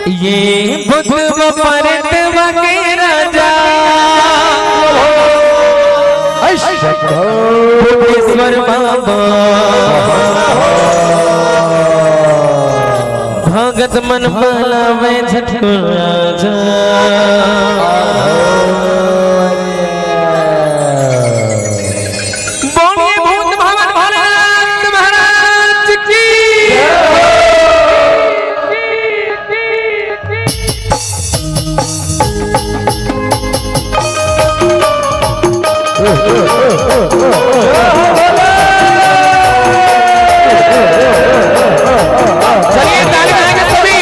ये बुद्ध परत वगे राजा बुद्धेश्वर बाबा भगत मन बलावे झटको राजा बोलिए भूत भवन भोलेनाथ महाराज की चलिए ताली बजाएंगे सभी।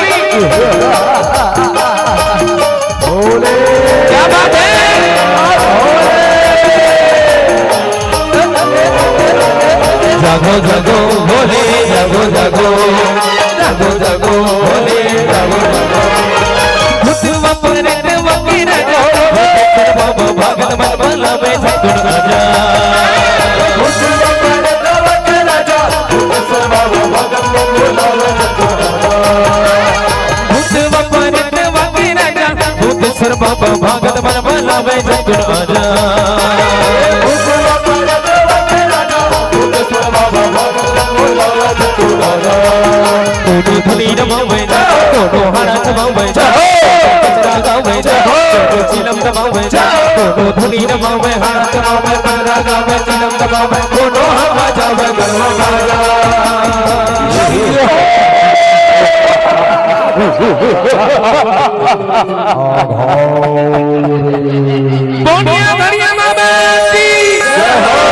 क्या बात है। जागो जागो भोले जागो जागो जागो जागो भोले जागो जागो भूतवा परत वगे राजा बाबा भगत मन बलावे झटको राजा बाबा भगत मन बलावे झटको राजा कोनो धुनी रमावे जा कोनो हरा चमावे जा कचरा गावे जा कोनो चिलम दबावे जा कोनो धुनी रमावे हरा चमावे कचरा गावे चिलम दबावे कोनो हवा जावे गरवा बाजा बोलिए बढ़िया बाबा की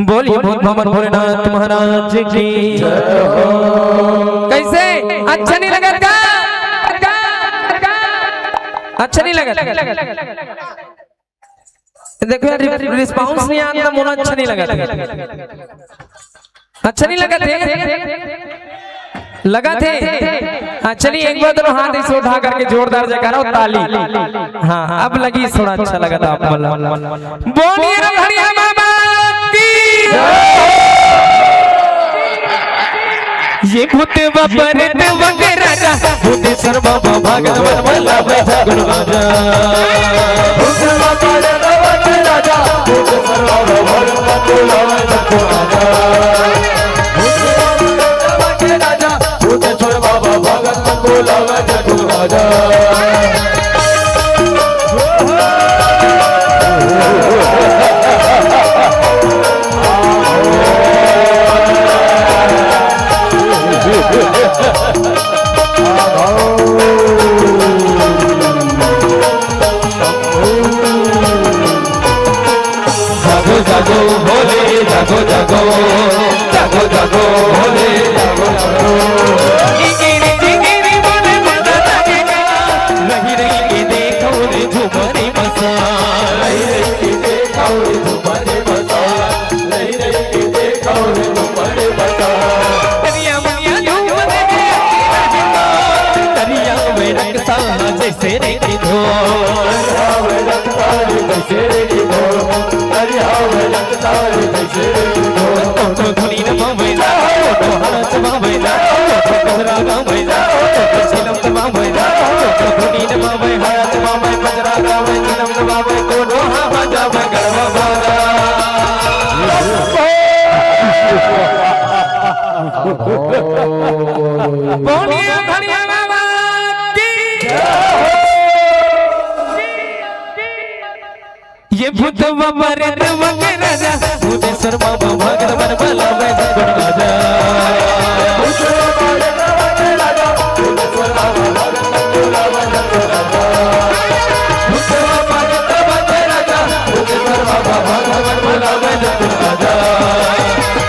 बोलिए भूत भवन भोलेनाथ महाराज की कैसे अच्छा नहीं लगा का अच्छा नहीं लगा देखो यार रिस्पांस नहीं आता मुझे अच्छा नहीं लगा अच्छा नहीं लगा थे हाँ चलिए एक बार दोनों हाथ इसे उठा करके जोरदार जयकारा और ताली हाँ अब लगी थोड़ा अच्छा लगा था आपको बोलिए बढ़िया बाबा की ये भूत परत वगे राजा बुद्धेश्वर बाबा भगत मन बलावे झटको राजा भूतवा परत वगे राजा बुद्धेश्वर बाबा भगत मन बलावे झटको राजा बुद्धेश्वर बाबा भगत मन बलावे झटको राजा जागो जागो भोले जागो जागो जागो जागो भोले जागो जागो जिगिरी जिगिरी बोले मजा लगेगा रही रही के देखो रे झूमरे बसा रही रही के देखो रे झूमरे बसा रही रही के देखो रे झूमरे बसा दरिया मुनिया झूमरे दरिया में रखता जैसे रे धो दरिया में रखता जैसे रे धो दरिया में रखता जैसे रे धो कोनो धुनी रमावे जा कोनो हरा चमावे जा कोनो कचरा गावे जा कोनो चिलम दबावे जा कोनो धुनी रमावे हरा चमावे कचरा गावे चिलम दबावे कोनो हवा जावे गरवा बाजा बोलिए बढ़िया बाबा की ये भूत परत वगे राजा बुद्धेश्वर बाबा भगत मन बलावे झटको राजा भूतवा परत वगे राजा बुद्धेश्वर बाबा भगत मन बलावे झटको राजा भूतवा परत वगे राजा बुद्धेश्वर बाबा भगत मन बलावे झटको राजा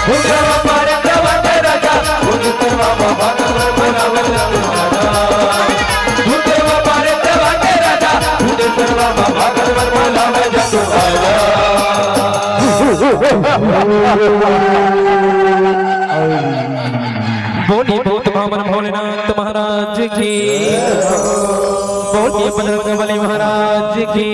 भूतवा परत वगे राजा बुद्धेश्वर बाबा भगत मन बलावे झटको राजा भूतवा परत वगे राजा बुद्धेश्वर बाबा भगत मन बलावे झटको राजा बोलिए भूत भवन भोलेनाथ महाराज की बोलिए बजरंगबली महाराज की